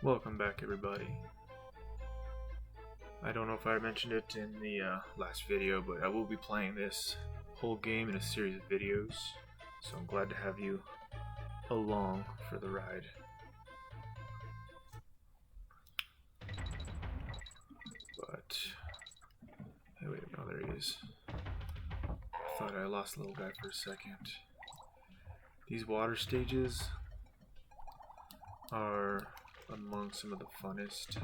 Welcome back, everybody. I don't know if I mentioned it in the last video, but I will be playing this whole game in a series of videos, so I'm glad to have you along for the ride. But, hey, wait, no, there he is. I thought I lost the little guy for a second. These water stages are among some of the funnest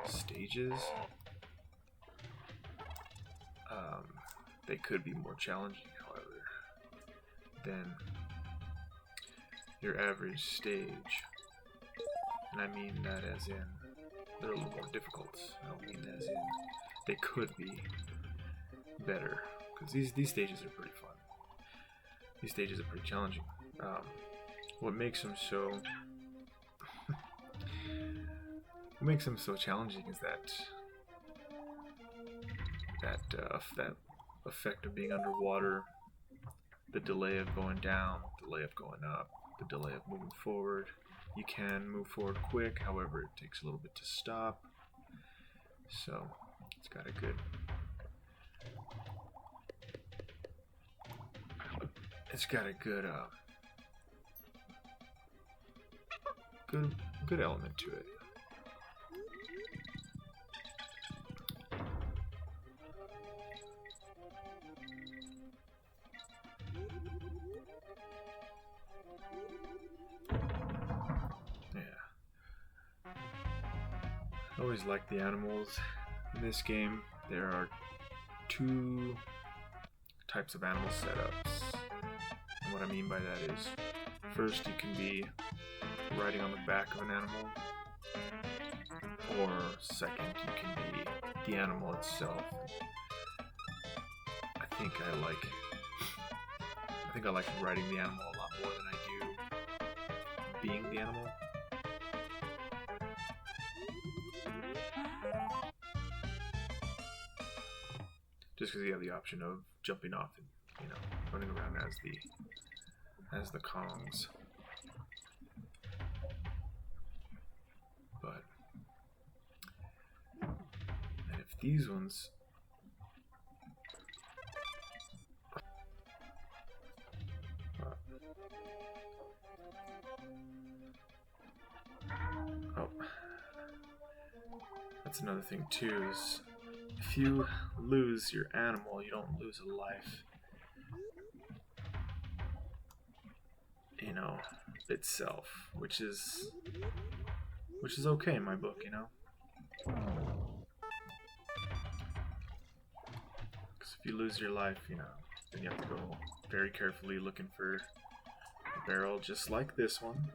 stages. They could be more challenging, however, than your average stage. And I mean that as in they're a little more difficult. I don't mean that as in they could be better, because these stages are pretty fun. These stages are pretty challenging. What makes them so challenging is that effect of being underwater, the delay of going down, delay of going up, the delay of moving forward. You can move forward quick, however it takes a little bit to stop. So it's got a good element to it. I always like the animals in this game. There are two types of animal setups. And what I mean by that is, first you can be riding on the back of an animal, or second you can be the animal itself. I think I like riding the animal a lot more than I do being the animal. Just because you have the option of jumping off and, running around as the Kongs. But and if these ones that's another thing too, is if you lose your animal, you don't lose a life, itself, which is okay in my book, because if you lose your life, then you have to go very carefully looking for a barrel just like this one.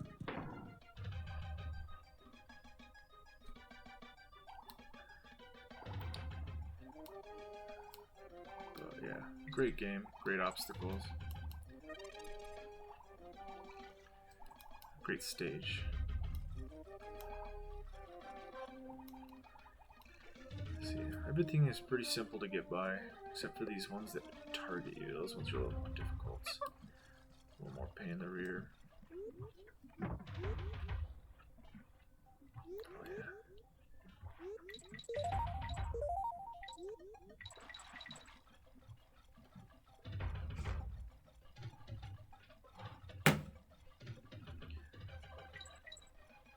Yeah, great game, great obstacles, great stage. See, everything is pretty simple to get by, except for these ones that target you. Those ones are a little more difficult, a little more pain in the rear. Oh yeah.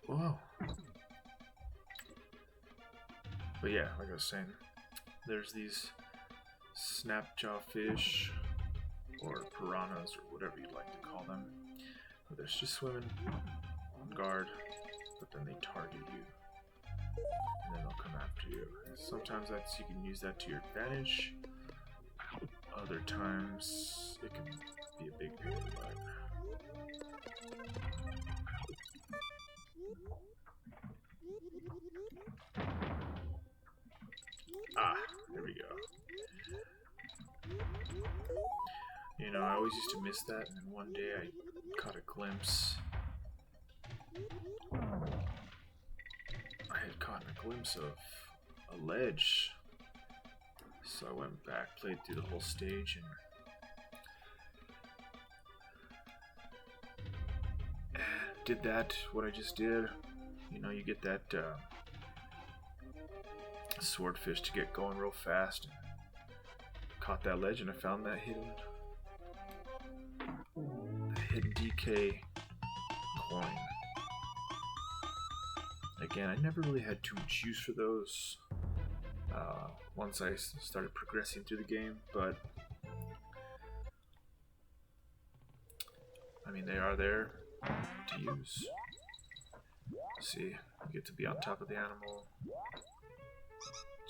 Whoa. But yeah, like I was saying, there's these snapjaw fish, or piranhas, or whatever you'd like to call them. But they're just swimming on guard, but then they target you, and then they'll come after you. Sometimes you can use that to your advantage. Other times it can be a big pain in the butt. There we go. I always used to miss that, and then one day I caught a glimpse. I had caught a glimpse of a ledge, so I went back, played through the whole stage, and did that, what I just did, you know, you get that swordfish to get going real fast. Caught that legend. I found that hidden DK coin. Again, I never really had too much use for those once I started progressing through the game, but I mean, they are there to use. See, you get to be on top of the animal,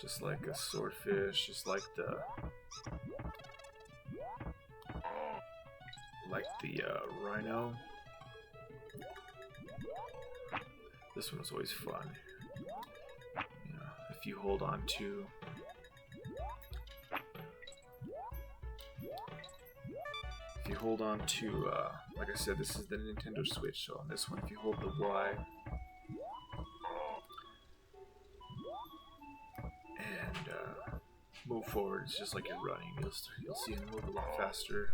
just like a swordfish, just like the rhino. This one was always fun. You know, if you hold on to like I said, this is the Nintendo Switch, so on this one, if you hold the Y and move forward, it's just like you're running. You'll see him move a lot faster.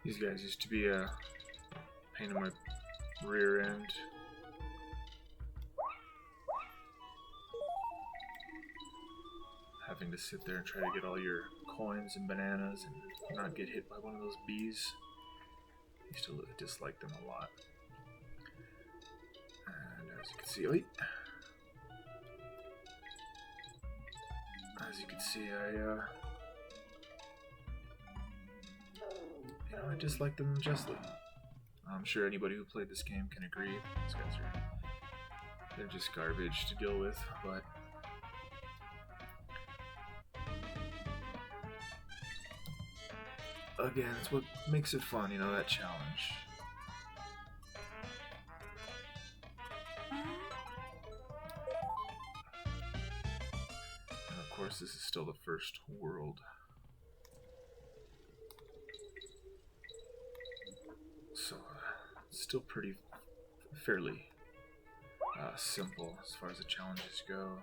These guys used to be a pain in my rear end. Having to sit there and try to get all your coins and bananas and not get hit by one of those bees. I used to dislike them a lot. And as you can see, I dislike them justly. I'm sure anybody who played this game can agree. These guys they're just garbage to deal with, but again, it's what makes it fun, you know, that challenge. And of course, this is still the first world. So, it's still fairly simple as far as the challenges go.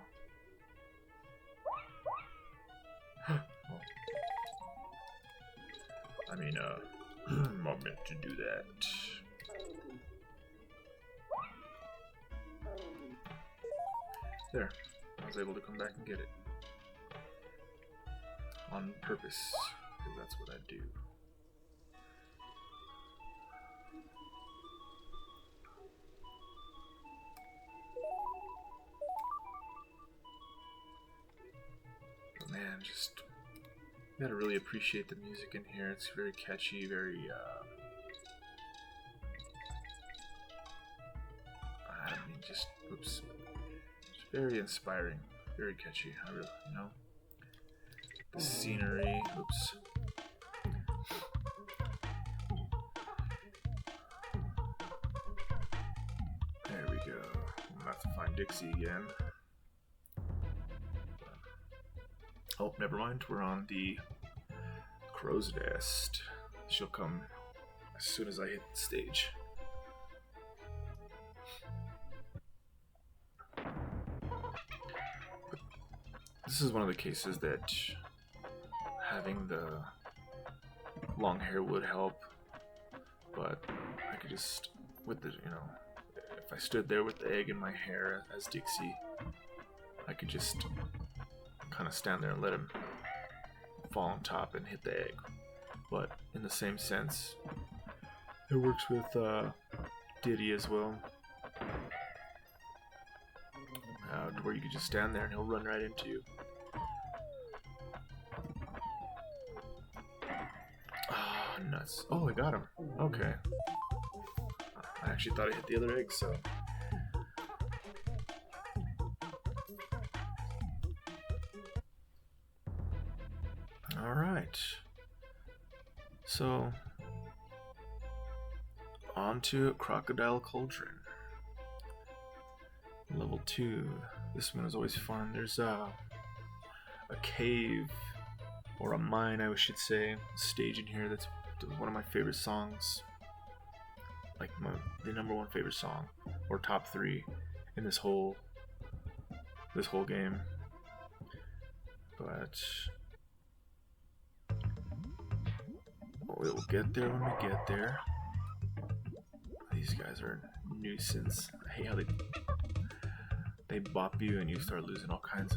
Well, I mean, I'm meant to do that. There, I was able to come back and get it. On purpose, because that's what I do. But man, just you gotta really appreciate the music in here. It's very catchy, very it's very inspiring, very catchy. I really, you know, the scenery. There we go. I'm gonna have to find Dixie again. Oh, never mind. We're on the crow's nest. She'll come as soon as I hit the stage. This is one of the cases that having the long hair would help, but I could just, with the, you know, if I stood there with the egg in my hair as Dixie, I could just kind of stand there and let him fall on top and hit the egg. But in the same sense, it works with Diddy as well. Where you could just stand there and he'll run right into you. Ah, nuts. Oh, I got him. Okay. I actually thought I hit the other egg, so. Alright. So, on to Crocodile Cauldron. Level 2. This one is always fun. There's a cave, or a mine I should say, stage in here that's one of my favorite songs. Like the #1 favorite song, or top 3 in this whole game. But we will get there when we get there. These guys are a nuisance. I hate how they bop you and you start losing all kinds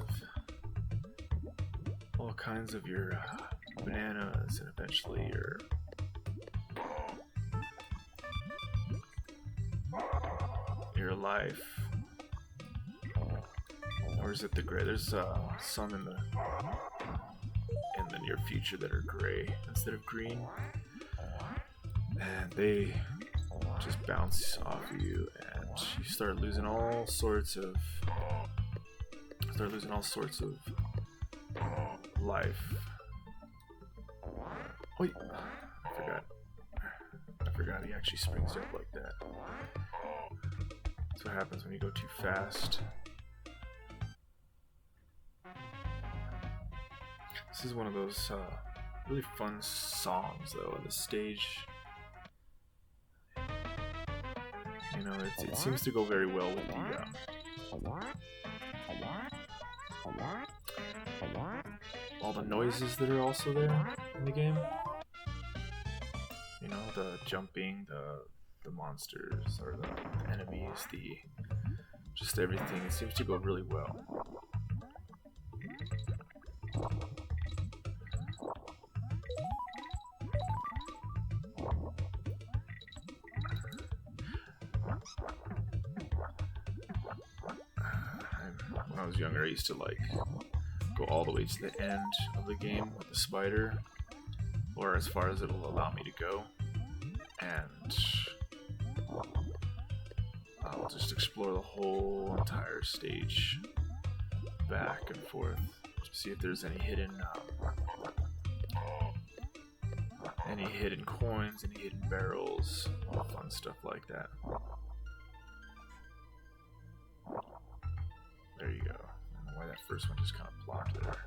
of your bananas, and eventually your life. Or is it the gray? There's some in the near future that are gray instead of green, and they just bounce off of you, and you start losing all sorts of life. Wait, I forgot he actually springs up like that. That's what happens when you go too fast. This is one of those really fun songs, though, in the stage. You know, it seems to go very well with all the noises that are also there in the game. You know, the jumping, the monsters, or the enemies, just everything. It seems to go really well. When I was younger, I used to go all the way to the end of the game with the spider, or as far as it'll allow me to go, and I'll just explore the whole entire stage back and forth to see if there's any hidden coins, any hidden barrels, all fun stuff like that. There you go. I don't know why that first one just kind of plopped there.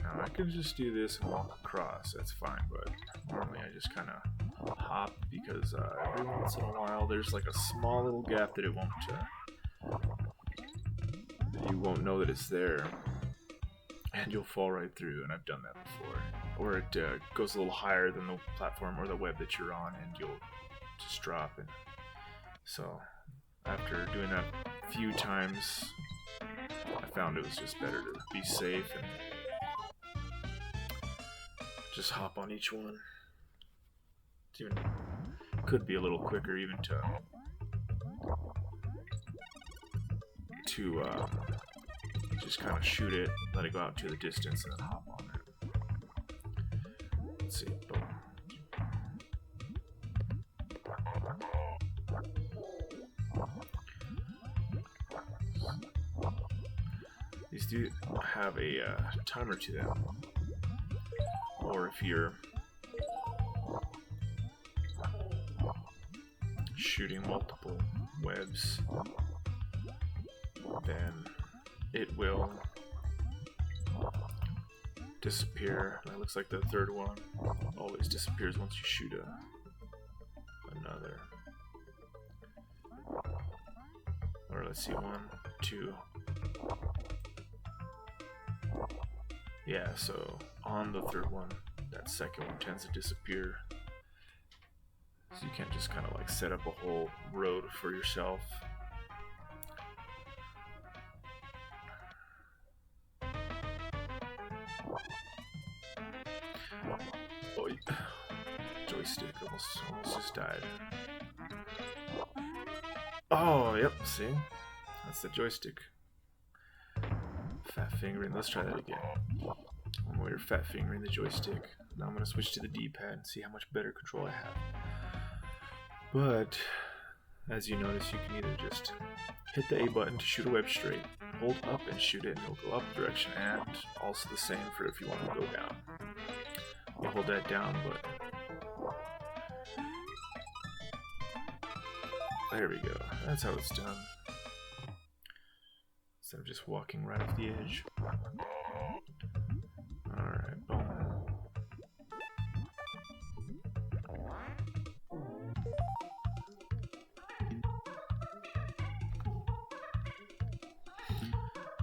Now I could just do this and walk across, that's fine, but normally I just kind of hop because every once in a while there's like a small little gap that you won't know that it's there, and you'll fall right through, and I've done that before. Or it goes a little higher than the platform or the web that you're on, and you'll just drop. And so after doing that a few times, I found it was just better to be safe and just hop on each one. Could be a little quicker even to just kind of shoot it, let it go out to the distance, and then hop on it. Let's see. Boom. These do have a timer to them, or if you're shooting multiple webs, then it will disappear. That looks like the third one always disappears once you shoot another. Or let's see, 1, 2. Yeah, so on the third one, that second one tends to disappear. So you can't just kind of like set up a whole road for yourself. Oh, joystick almost just died. Oh, yep, see? That's the joystick. Fat fingering. Let's try that again. One way you're fat fingering the joystick. Now I'm going to switch to the D-pad and see how much better control I have. But as you notice, you can either just hit the A button to shoot a web straight, hold up and shoot it, and it'll go up direction, and also the same for if you want to go down. I'll hold that down, but there we go. That's how it's done. Instead of just walking right off the edge. Alright, boom.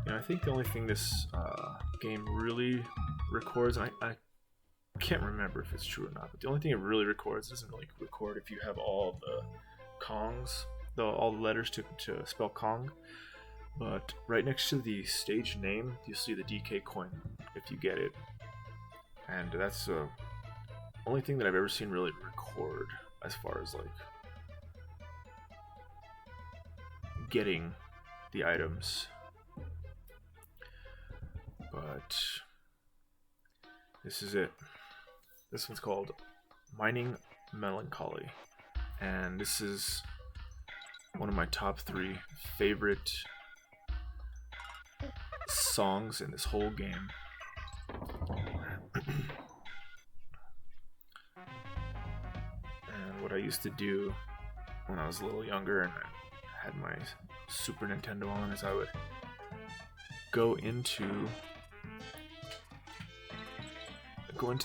I think the only thing this game really records, and I can't remember if it's true or not, but the only thing it really records doesn't really record if you have all the Kongs, all the letters to spell Kong. But right next to the stage name, you'll see the DK coin if you get it, and that's the only thing that I've ever seen really record as far as like getting the items. But this is it. This one's called Mining Melancholy, and this is one of my top 3 favorite songs in this whole game. And what I used to do when I was a little younger and I had my Super Nintendo on is I would go into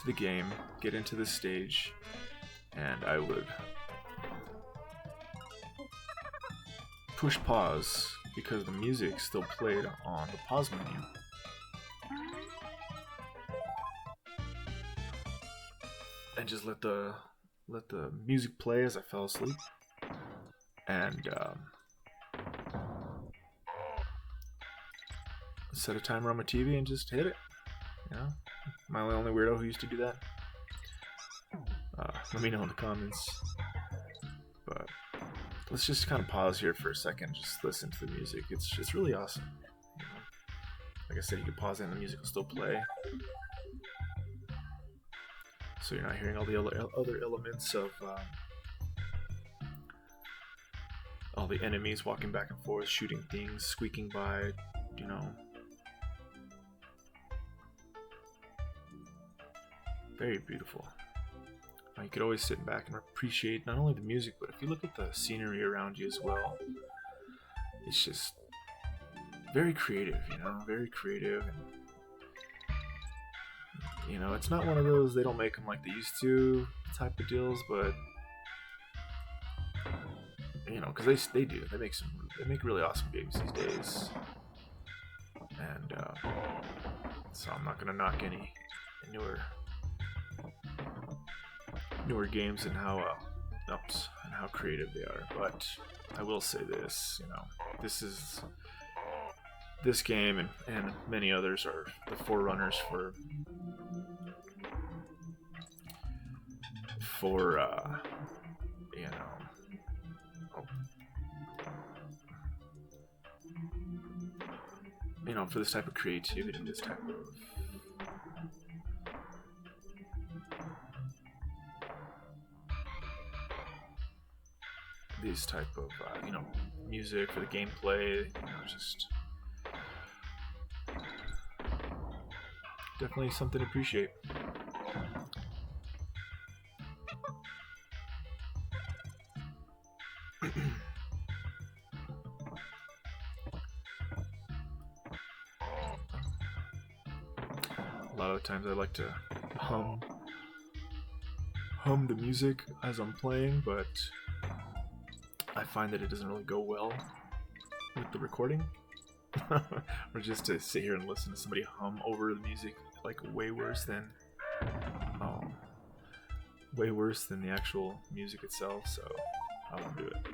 the game, get into the stage, and I would push pause because the music still played on the pause menu. And just let the music play as I fell asleep. And set a timer on my TV and just hit it. You know? Am I the only weirdo who used to do that? Let me know in the comments. But let's just kind of pause here for a second, just listen to the music. It's really awesome. You know? Like I said, you can pause it and the music will still play. So you're not hearing all the other elements of all the enemies walking back and forth, shooting things, squeaking by, you know. Very beautiful. You could always sit back and appreciate not only the music, but if you look at the scenery around you as well, it's just very creative, you know, very creative. And, you know, it's not one of those, they don't make them like they used to type of deals, but, you know, because they do. They make really awesome games these days. And so I'm not going to knock any newer games and how creative they are, but I will say this, you know, this game and many others are the forerunners for for this type of creativity, this type of music, for the gameplay, you know, just definitely something to appreciate. A lot of times I like to hum the music as I'm playing, but I find that it doesn't really go well with the recording. Or just to sit here and listen to somebody hum over the music, like way worse than the actual music itself, so I won't do it.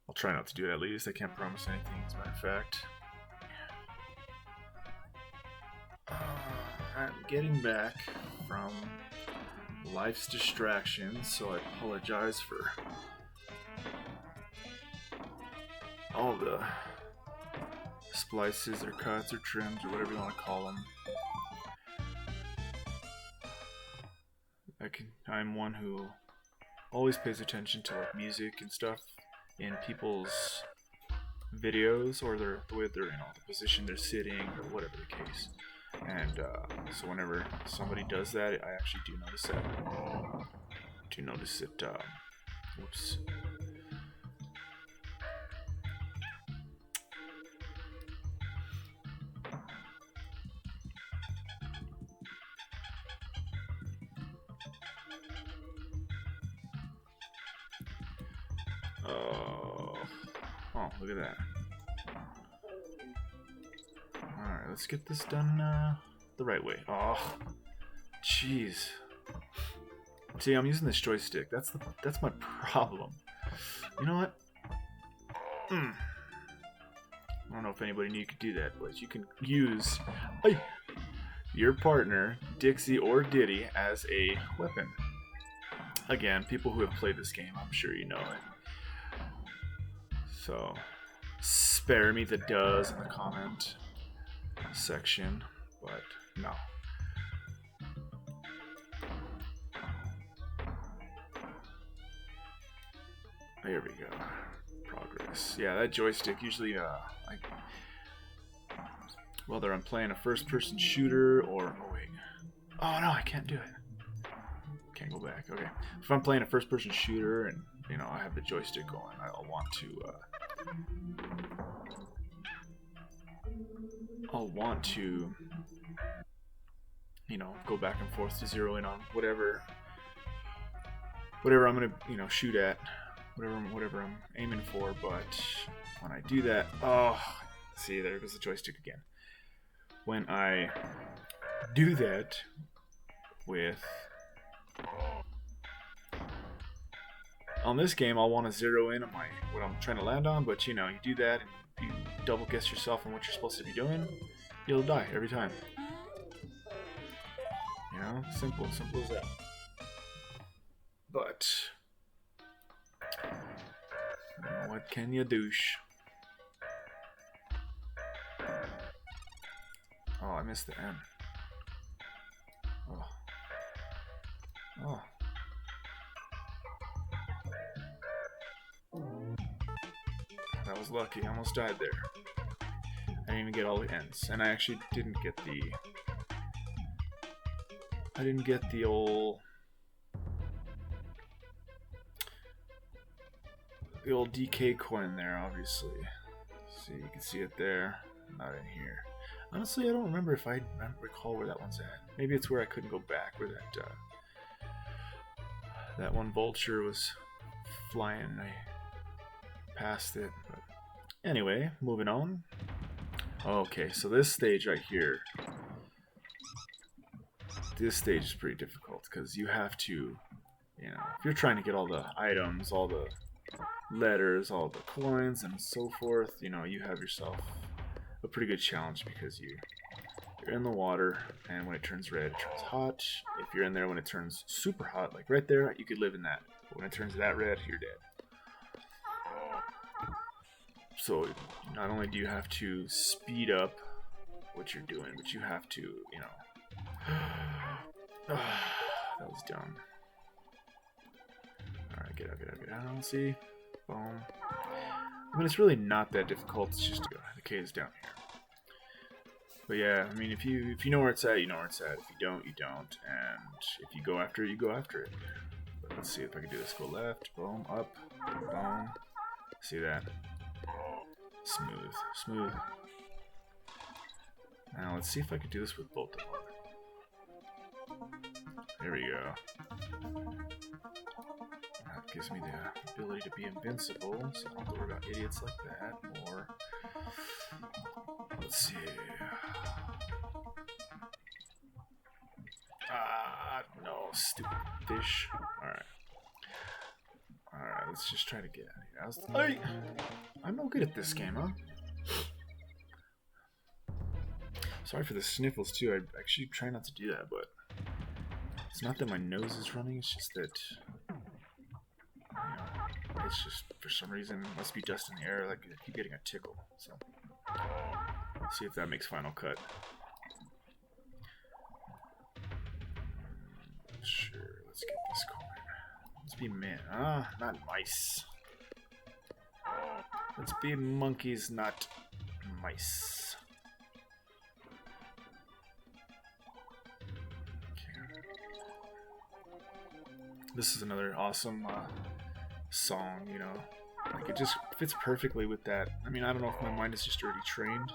I'll try not to do it, at least. I can't promise anything, as a matter of fact. I'm getting back from life's distractions, so I apologize for all the splices or cuts or trims or whatever you want to call them. I like I'm one who always pays attention to like music and stuff in people's videos, or the way they're, the position they're sitting, or whatever the case. And so whenever somebody does that, I actually do notice that. Do notice it. Whoops. Oh, look at that. Alright, let's get this done the right way. Oh, jeez. See, I'm using this joystick. That's my problem. You know what? I don't know if anybody knew you could do that, but you can use your partner, Dixie or Diddy, as a weapon. Again, people who have played this game, I'm sure you know it. So, spare me the does in the comment section, but no. There we go. Progress. Yeah, that joystick usually, whether I'm playing a first-person shooter or... Oh, wait. Oh, no, I can't do it. Can't go back. Okay. If I'm playing a first-person shooter and, I have the joystick going, I'll want to, go back and forth to zero in on whatever I'm gonna, shoot at, whatever I'm aiming for. But when I do that, oh, see, there goes the joystick again. When I do that with on this game, I'll want to zero in on what I'm trying to land on, but you do that and you double guess yourself on what you're supposed to be doing, you'll die every time. Simple as that. But what can you douche? Oh, I missed the M. Oh. That was lucky. I almost died there. I didn't even get all the ends, and I actually didn't get the old DK coin there, obviously. See, you can see it there. Not in here. Honestly, I don't remember if I recall where that one's at. Maybe it's where I couldn't go back, where that one vulture was flying and I passed it. But anyway, moving on. Okay, so this stage right here. This stage is pretty difficult because you have to, if you're trying to get all the items, all the letters, all the coins, and so forth, you have yourself a pretty good challenge because you're in the water, and when it turns red, it turns hot. If you're in there when it turns super hot, like right there, you could live in that. But when it turns that red, you're dead. So not only do you have to speed up what you're doing, but you have to, that was dumb. Alright, get out, see? Boom. I mean, it's really not that difficult, it's just the K is down here. But yeah, I mean, if you know where it's at, you know where it's at. If you don't, you don't. And if you go after it, you go after it. But let's see if I can do this. Go left, boom, up, boom. See that? Smooth. Now let's see if I can do this with both of them. There we go. That gives me the ability to be invincible, so I don't have to worry about idiots like that. Or let's see. No, stupid fish. Alright, let's just try to get out of here. I'm no good at this game, huh? Sorry for the sniffles, too. I actually try not to do that, but it's not that my nose is running, it's just that, it's just, for some reason, it must be dust in the air, like I keep getting a tickle, so. Let's see if that makes Final Cut. Sure, let's get this coin. Let's be men. Ah, not mice. Let's be monkeys, not mice. Okay. This is another awesome song, you know. Like, it just fits perfectly with that. I mean, I don't know if my mind is just already trained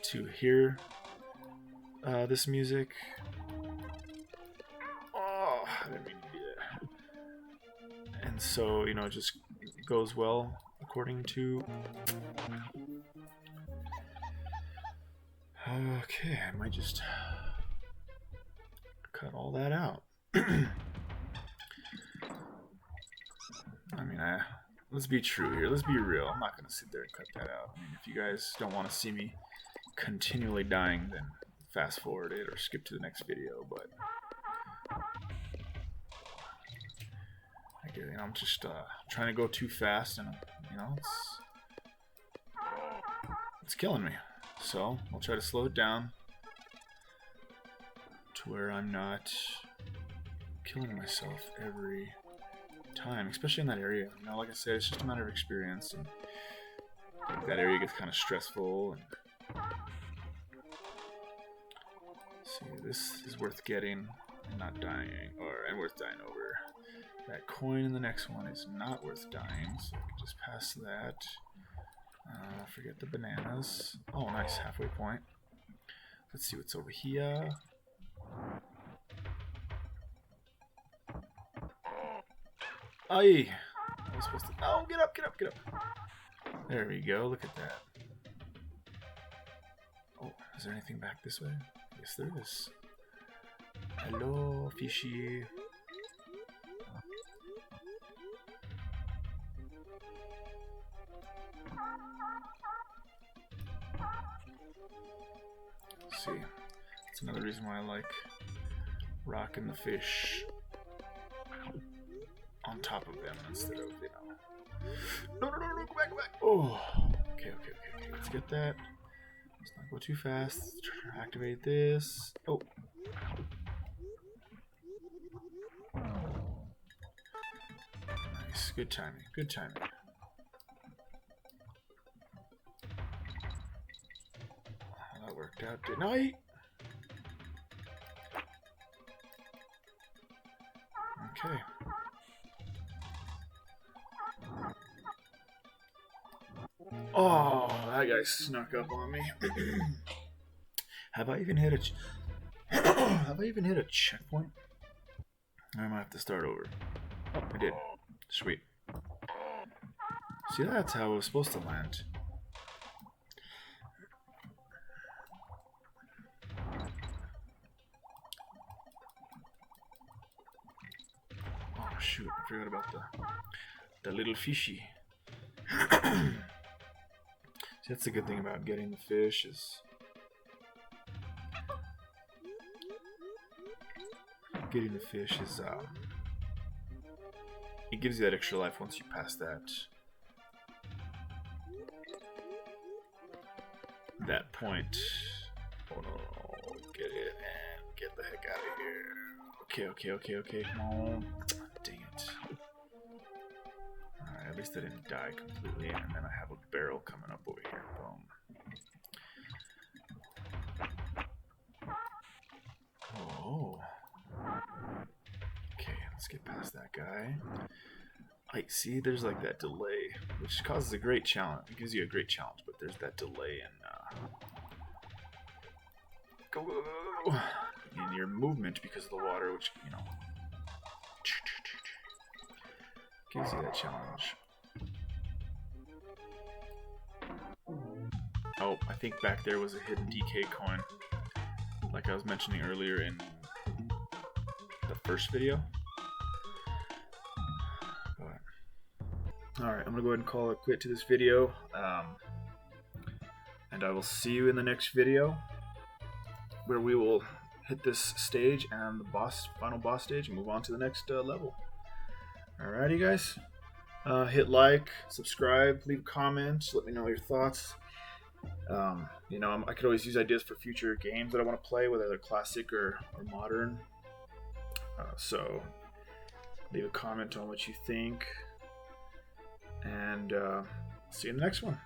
to hear this music. Oh, I didn't mean to do that. And so, you know, it just goes well according to... Okay, I might just cut all that out. I mean, let's be true here. Let's be real. I'm not going to sit there and cut that out. I mean, if you guys don't want to see me continually dying, then fast forward it or skip to the next video. But I get, you know, I'm just trying to go too fast, and you know, it's killing me. So I'll try to slow it down to where I'm not killing myself every time, especially in that area. You know, like I said, it's just a matter of experience, and like, that area gets kind of stressful. And see, this is worth getting and not dying, and worth dying over. That coin in the next one is not worth dying, so I can just pass that. Forget the bananas. Oh, nice, halfway point. Let's see what's over here. Aye! I was supposed to... Oh, get up, get up, get up! There we go, look at that. Oh, is there anything back this way? Yes, there is. Hello, fishy. See, that's another reason why I like rocking the fish on top of them instead of, you know. No, go back, go back. Oh, okay. Let's get that. Let's not go too fast. Let's try to activate this. Oh. Nice, good timing, good timing. Oh, that worked out, didn't I? Okay. Oh, that guy snuck up on me. Have I even hit a checkpoint? I might have to start over. Oh, I did. Sweet. See, that's how it was supposed to land. Oh shoot, I forgot about the little fishy. See, that's the good thing about getting the fish is it gives you that extra life once you pass that point. Oh no, get it and get the heck out of here. Okay, come on. Dang it. Alright, at least I didn't die completely, and then I have a barrel coming up over here. Boom. Oh. Okay, let's get past that guy. I see there's like that delay, which causes a great challenge. It gives you a great challenge, but there's that delay in your movement because of the water, which, you know, gives you that challenge. Oh, I think back there was a hidden DK coin, like I was mentioning earlier in the first video. Alright, I'm going to go ahead and call it quit to this video. And I will see you in the next video, where we will hit this stage and the final boss stage and move on to the next level. Alrighty guys, hit like, subscribe, leave a comment, let me know your thoughts. You know, I could always use ideas for future games that I want to play, whether they're classic or modern. So Leave a comment on what you think. And see you in the next one.